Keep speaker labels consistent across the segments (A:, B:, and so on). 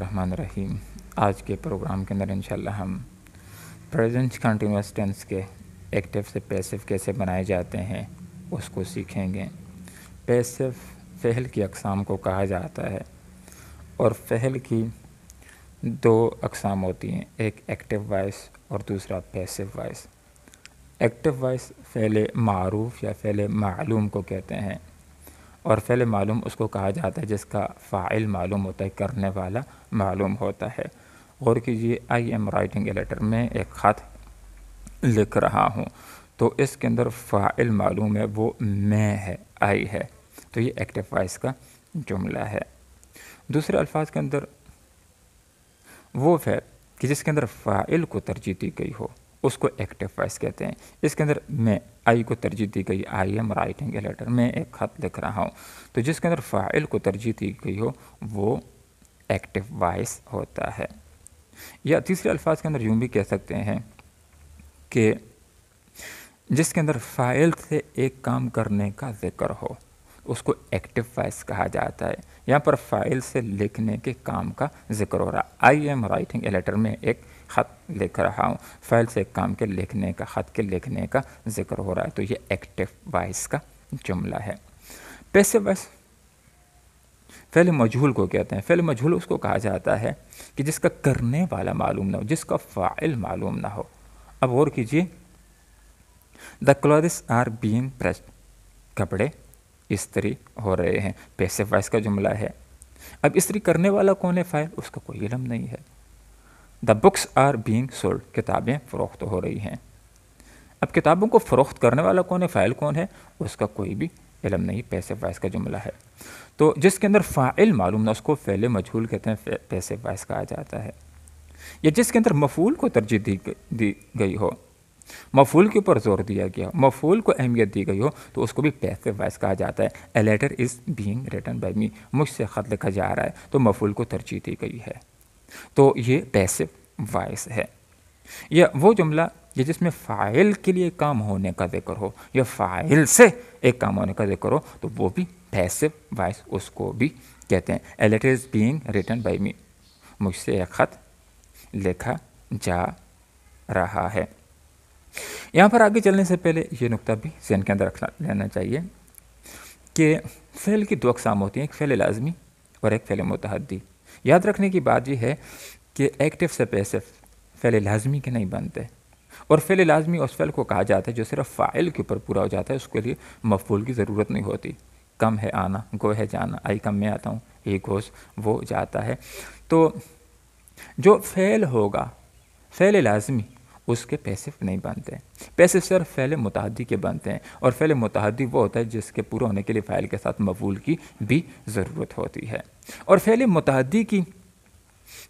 A: الرحمن الرحیم۔ آج کے پروگرام کے اندر انشاءاللہ ہم پریزنٹ کنٹینیوس ٹینس کے ایکٹیو سے پیسو کیسے بنائے جاتے ہیں اس کو سیکھیں گے۔ پیسو فعل کی اقسام کو کہا جاتا ہے اور فعل کی دو اقسام ہوتی ہیں، ایک ایکٹیو وائس اور دوسرا پیسو وائس۔ ایکٹیو وائس فعل معروف یا فعل معلوم کو کہتے ہیں، اور فعل معلوم اس کو کہا جاتا ہے جس کا فاعل معلوم ہوتا ہے، کرنے والا معلوم ہوتا ہے۔ غور کیجیے، I am writing a letter, میں ایک خط لکھ رہا ہوں، تو اس کے اندر فاعل معلوم ہے، وہ میں ہے، آئی ہے، تو یہ ایکٹیو وائس کا جملہ ہے۔ دوسرے الفاظ کے اندر وہ فعل کہ جس کے اندر فاعل کو ترجیح دی گئی ہو اس کو ایکٹیو وائس کہتے ہیں۔ اس کے اندر میں، آئی کو ترجیح دی گئی، I am writing a letter, میں ایک خط لکھ رہا ہوں، تو جس کے اندر فاعل کو ترجیح دی گئی ہو وہ ایکٹیو وائس ہوتا ہے۔ یا تیسرے الفاظ کے اندر یوں بھی کہہ سکتے ہیں کہ جس کے اندر فاعل سے ایک کام کرنے کا ذکر ہو اس کو ایکٹیو وائس کہا جاتا ہے۔ یہاں پر فاعل سے لکھنے کے کام کا ذکر ہو رہا، I am writing a letter, میں ایک خط لکھ رہا ہوں، فاعل سے ایک کام کے لکھنے کا، خط کے لکھنے کا ذکر ہو رہا ہے، تو یہ ایکٹیو وائس کا جملہ ہے۔ پیسو وائس فعل مجہول کو کہتے ہیں۔ فعل مجہول اس کو کہا جاتا ہے کہ جس کا کرنے والا معلوم نہ ہو، جس کا فاعل معلوم نہ ہو۔ اب غور کیجیے، the clothes are being pressed, کپڑے استری ہو رہے ہیں، پیسو وائس کا جملہ ہے۔ اب استری کرنے والا کون ہے؟ فاعل، اس کا کوئی علم نہیں ہے۔ The books are being sold, کتابیں فروخت ہو رہی ہیں۔ اب کتابوں کو فروخت کرنے والا کون ہے؟ فاعل کون ہے؟ اس کا کوئی بھی علم نہیں، پیسو وائس کا جملہ ہے۔ تو جس کے اندر فاعل معلوم نہ اس کو فعل مجہول کہتے ہیں، پیسو وائس کہا جاتا ہے۔ یا جس کے اندر مفعول کو ترجیح دی گئی ہو، مفعول کے اوپر زور دیا گیا ہو، مفعول کو اہمیت دی گئی ہو، تو اس کو بھی پیسو وائس کہا جاتا ہے۔ A letter is being written by me, مجھ سے خط لکھا جا رہا ہے، تو مفعول کو ترجیح دی گئی ہے، تو یہ پیسو وائس ہے۔ یا وہ جملہ یہ جس میں فاعل کے لیے کام ہونے کا ذکر ہو یا فاعل سے ایک کام ہونے کا ذکر ہو، تو وہ بھی پیسو وائس اس کو بھی کہتے ہیں۔ A letter is being written by me, مجھ سے ایک خط لکھا جا رہا ہے۔ یہاں پر آگے چلنے سے پہلے یہ نقطہ بھی ذہن کے اندر رکھ لینا چاہیے کہ فعل کی دو اقسام ہوتی ہیں، ایک فعل لازمی اور ایک فعل متعدی۔ یاد رکھنے کی بات یہ ہے کہ ایکٹیو سے پیسو فعل لازمی کے نہیں بنتے، اور فعل لازمی اس فعل کو کہا جاتا ہے جو صرف فاعل کے اوپر پورا ہو جاتا ہے، اس کے لیے مفعول کی ضرورت نہیں ہوتی۔ کم ہے آنا، گو ہے جانا، آئی کم، میں آتا ہوں، ہی گوز، وہ جاتا ہے۔ تو جو فعل ہوگا فعل لازمی، اس کے پیسو نہیں بنتے، پیسو صرف فعل متعدی کے بنتے ہیں، اور فعل متعدی وہ ہوتا ہے جس کے پورا ہونے کے لیے فاعل کے ساتھ مفعول کی بھی ضرورت ہوتی ہے۔ اور فعل متعدی کی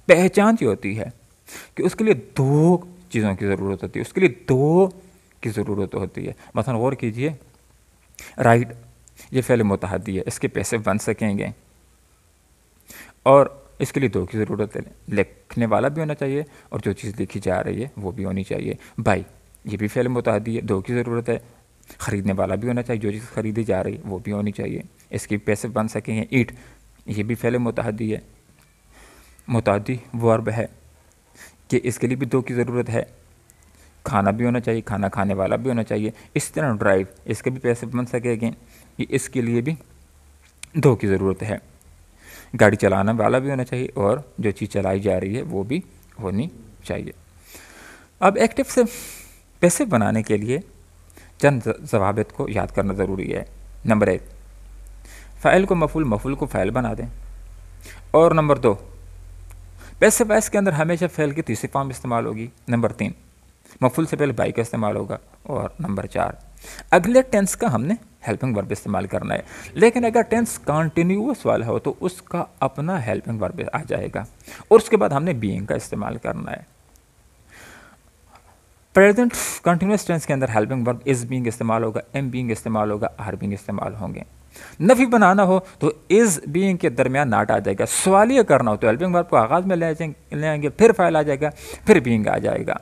A: پہچان یہ ہوتی ہے کہ اس کے لیے دو چیزوں کی ضرورت ہوتی ہے، اس کے لیے دو کی ضرورت ہوتی ہے۔ مثلا غور کیجئے، رائٹ، یہ فعل متعدی ہے، اس کے پیسو بن سکیں گے، اور اس کے لیے دو کی ضرورت ہے، لکھنے والا بھی ہونا چاہیے اور جو چیز لکھی جا رہی ہے وہ بھی ہونی چاہیے۔ بائی، یہ بھی فعل متعدی ہے، دو کی ضرورت ہے، خریدنے والا بھی ہونا چاہیے، جو چیز خریدی جا رہی ہے وہ بھی ہونی چاہیے، اس کی پیسو بن سکیں گے۔ ایٹ، یہ بھی فعل متعدی ہے، متعدی ورب ہے کہ اس کے لیے بھی دو کی ضرورت ہے، کھانا بھی ہونا چاہیے، کھانا کھانے والا بھی ہونا چاہیے۔ اس طرح ڈرائیو، اس کے بھی پیسے بن سکے گے، اس کے لیے بھی دو کی ضرورت ہے، گاڑی چلانا والا بھی ہونا چاہیے اور جو چیز چلائی جا رہی ہے وہ بھی ہونی چاہیے۔ اب ایکٹیو سے پیسو بنانے کے لیے چند ضوابط کو یاد کرنا ضروری ہے۔ نمبر 1، فاعل کو مفعول، مفعول کو فاعل بنا دیں، اور نمبر 2، پیسو وائس کے اندر ہمیشہ فعل کی تیسری فارم استعمال ہوگی۔ نمبر 3، مفعول سے پہلے بائی کا استعمال ہوگا، اور نمبر 4، اگلے ٹینس کا ہم نے ہیلپنگ ورب استعمال کرنا ہے، لیکن اگر ٹینس کنٹینیوس والا ہو تو اس کا اپنا ہیلپنگ ورب آ جائے گا، اور اس کے بعد ہم نے بینگ کا استعمال کرنا ہے۔ پریزنٹ کنٹینیوس ٹینس کے اندر ہیلپنگ ورب از بینگ استعمال ہوگا، ایم بینگ استعمال ہوگا، آر بینگ استعمال ہوں گے۔ نفی بنانا ہو تو از بینگ کے درمیان ناٹ آ جائے گا۔ سوالیہ کرنا ہو تو ہیلپنگ ورب کو آغاز میں لے آئیں گے، پھر فاعل آ جائے گا، پھر بینگ آ جائے گا۔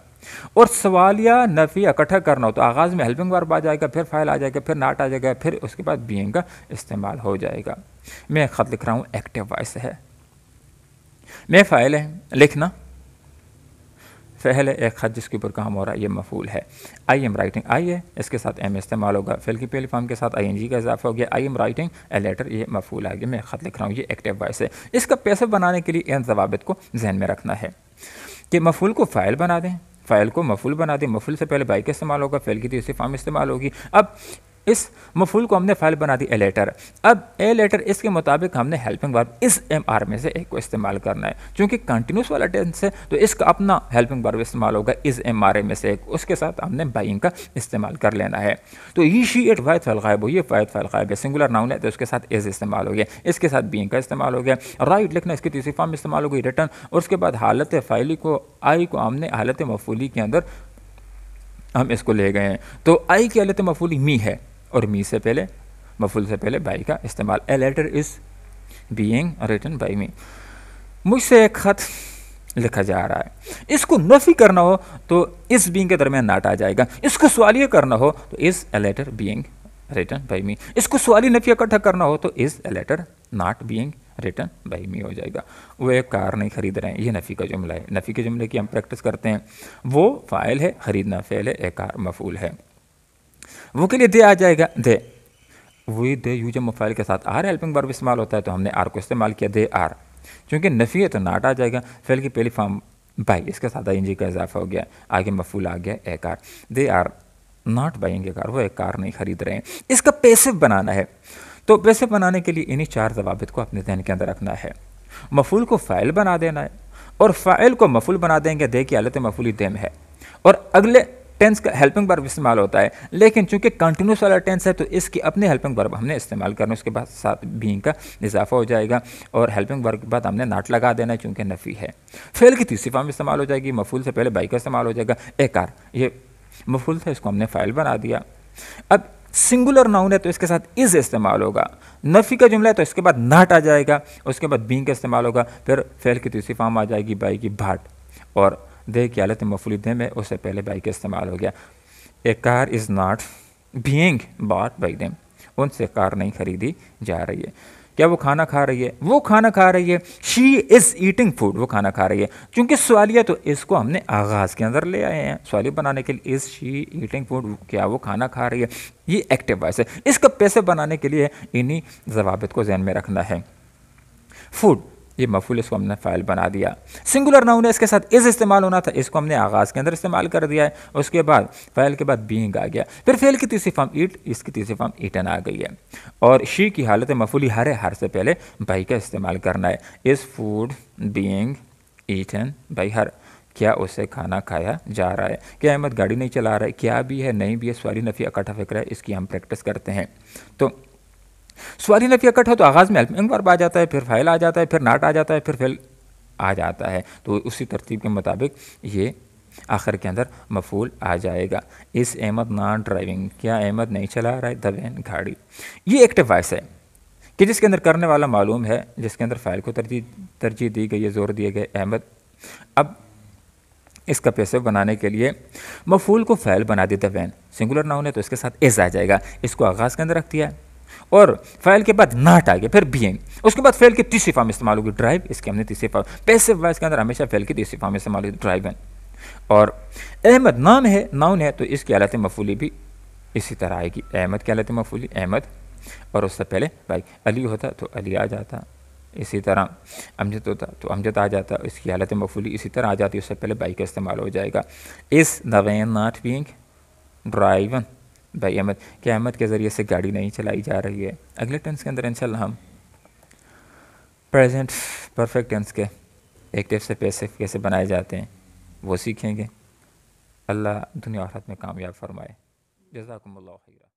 A: اور سوالیہ نفی اکٹھا کرنا ہو تو آغاز میں ہیلپنگ ورب آ جائے گا، پھر فاعل آ جائے گا، پھر ناٹ آ جائے گا، پھر اس کے بعد بینگ کا استعمال ہو جائے گا۔ میں خط لکھ رہا ہوں، ایکٹیو وائس ہے، میں فاعل ہے، لکھنا فعل ہے، ایک خط جس کے اوپر کام ہو رہا ہے، یہ مفعول ہے. آئی ایم رائٹنگ، آئی ہے، اس کے ساتھ ایم استعمال ہوگا، فعل کی پہلی فارم کے ساتھ آئی این جی کا اضافہ ہو گیا. I am writing a letter, یہ مفعول آ گیا، میں خط لکھ رہا ہوں، یہ ایکٹیو وائس ہے. اس کا پیسو بنانے کے لیے ان ضوابط کو ذہن میں رکھنا ہے کہ مفعول کو فاعل بنا دیں، فاعل کو مفعول بنا دیں، مفعول سے پہلے بائی کا استعمال ہوگا، فعل کی تیسری فارم استعمال ہوگی. اب اس مفعول کو ہم نے فاعل بنا دی اے لیٹر. اب اے لیٹر اس کے مطابق ہم نے ہیلپنگ ورب اس ایم آر میں سے ایک کو استعمال کرنا ہے. چونکہ کنٹینیوس والا ٹینس ہے تو اس کا اپنا ہیلپنگ ورب استعمال ہوگا از ایم آر میں سے ایک، اس کے ساتھ ہم نے بائنگ کا استعمال کر لینا ہے. تو یہ شی اٹ واحد فعل غائب ہو، یہ واحد فعل غائب ہے، سنگولر ناؤن ہے تو اس کے ساتھ از استعمال ہو گیا، اس کے ساتھ بینگ کا استعمال ہو گیا. رائٹ لکھنا اس کی تیسری فارم استعمال ہو گئی ریٹرن، اور اس کے بعد حالت فاعلی کو آئی کو ہم نے حالت مفعولی کے اندر ہم اس کو لے گئے ہیں. تو آئی کی حالت مفعولی می ہے اور می سے پہلے مفعول سے پہلے بائی کا استعمال. A letter is being written by me. مجھ سے ایک خط لکھا جا رہا ہے، اس کو نفی کرنا ہو تو اس بینگ کے درمیان ناٹ آ جائے گا. اس کو سوالیہ کرنا ہو تو is a letter being written by me. اس کو سوالی نفی اکٹھا کرنا ہو تو is a letter not being written by me ہو جائے گا. وہ ایک کار نہیں خرید رہے ہیں، یہ نفی کا جملہ ہے. نفی کے جملے کی ہم پریکٹس کرتے ہیں. وہ فاعل ہے، خریدنا فعل ہے، ایک کار مفعول ہے. وہ کے لیے دے آ جائے گا، دے. وہی دے یو جب مفعول کے ساتھ آر ہیلپنگ ورب استعمال ہوتا ہے تو ہم نے آر کو استعمال کیا، دے آر. چونکہ نفی ہے تو ناٹ آ جائے گا، فعل کی پہلی فارم بائی، اس کے ساتھ آئی این جی کا اضافہ ہو گیا، آگے مفعول آ گیا ایک car. They are not buying a car, وہ ایک کار نہیں خرید رہے ہیں. اس کا پیسو بنانا ہے تو پیسو بنانے کے لیے انہی چار ضوابط کو اپنے ذہن کے اندر رکھنا ہے. مفعول کو فاعل بنا دینا ہے، اور فاعل کو مفعول بنا دیں گے، دے کی حالت مفعولی دیم ہے، اور اگلے ٹینس کا ہیلپنگ ورب استعمال ہوتا ہے. لیکن چونکہ کنٹینیوس والا ٹینس ہے تو اس کی اپنے ہیلپنگ ورب ہم نے استعمال کرنا، اس کے بعد ساتھ بینگ کا اضافہ ہو جائے گا، اور ہیلپنگ ورب کے بعد ہم نے ناٹ لگا دینا ہے چونکہ نفی ہے. فعل کی تیسری فارم استعمال ہو جائے گی، مفعول سے پہلے بائی کا استعمال ہو جائے گا. ایک کار یہ مفعول تھا، اس کو ہم نے فاعل بنا دیا. اب سنگولر ناؤن ہے تو اس کے ساتھ از استعمال ہوگا. نفی کا جملہ ہے تو اس کے بعد ناٹ آ جائے گا، اس کے بعد بینگ کا استعمال ہوگا، پھر فعل کی تیسری فارم آ جائے گی بائی کی بھاٹ، اور دے کی حالت مفعولی دے میں اس سے پہلے بائی کا استعمال ہو گیا. A car is not being bought by them, ان سے کار نہیں خریدی جا رہی ہے. کیا وہ کھانا کھا رہی ہے؟ وہ کھانا کھا رہی ہے. شی از ایٹنگ فوڈ، وہ کھانا کھا رہی ہے. چونکہ سوالیہ تو اس کو ہم نے آغاز کے اندر لے آئے ہیں، سوالیہ بنانے کے لیے از شی ایٹنگ فوڈ، کیا وہ کھانا کھا رہی ہے، یہ ایکٹیو وائس ہے. اس کا پیسے بنانے کے لیے انہی ضوابط کو ذہن میں رکھنا ہے. فوڈ یہ مفعول، اس کو ہم نے فاعل بنا دیا. سنگولر ناؤن ہے، اس کے ساتھ از استعمال ہونا تھا، اس کو ہم نے آغاز کے اندر استعمال کر دیا ہے. اس کے بعد فاعل کے بعد بینگ آ گیا، پھر فعل کی تیسری فارم ایٹ، اس کی تیسری فارم ایٹن آ گئی ہے. اور شی کی حالت مفعولی ہر ہے، ہر سے پہلے بائی کا استعمال کرنا ہے. Is food being eaten by her, کیا اسے کھانا کھایا جا رہا ہے. کیا احمد گاڑی نہیں چلا رہا ہے؟ کیا بھی ہے، نہیں بھی ہے، سوالی نفی اکٹھا فکر ہے، اس کی ہم پریکٹس کرتے ہیں. تو سوالی نفی اکٹھا تو آغاز میں ہیلپنگ ورب آ جاتا ہے، پھر فاعل آ جاتا ہے، پھر ناٹ آ جاتا ہے، پھر فعل آ جاتا ہے. تو اسی ترتیب کے مطابق یہ آخر کے اندر مفعول آ جائے گا. اس احمد ناٹ ڈرائیونگ، کیا احمد نہیں چلا رہا ہے دا وین، گاڑی. یہ ایکٹیو وائس ہے کہ جس کے اندر کرنے والا معلوم ہے، جس کے اندر فاعل کو ترجیح دی گئی ہے، زور دیے گئے احمد. اب اس کا پیسو بنانے کے لیے مفعول کو فاعل بنا دی دا وین، سنگولر ناؤن ہے تو اس کے ساتھ از آ جائے گا، اس کو آغاز کے اندر رکھ دیا ہے، اور فعل کے بعد ناٹ آ گیا، پھر بینگ، اس کے بعد فعل کی تیسری فارم استعمال ہوگی ڈرائیو، اس کی ہم نے تیسری فارم. پیسو وائس کے اندر ہمیشہ فعل کی تیسری فارم استعمال ہوگی ڈرائیون. اور احمد نام ہے، ناؤن ہے تو اس کی حالت مفعولی بھی اسی طرح آئے گی. احمد کی حالت مفعولی احمد، اور اس سے پہلے بھائی علی ہوتا تو علی آ جاتا. اسی طرح امجد ہوتا تو امجد آ جاتا، اس کی حالت مفعولی اسی طرح آ جاتی، اس سے پہلے بائی کا استعمال ہو جائے گا. Is the van not being driven by Ahmad, کہ احمد کے ذریعے سے گاڑی نہیں چلائی جا رہی ہے. اگلے ٹینس کے اندر انشاءاللہ ہم پریزنٹ پرفیکٹ ٹینس کے ایکٹیو سے پیسو کیسے بنائے جاتے ہیں وہ سیکھیں گے. اللہ دنیا آخرت میں کامیاب فرمائے. جزاکم اللہ خیر.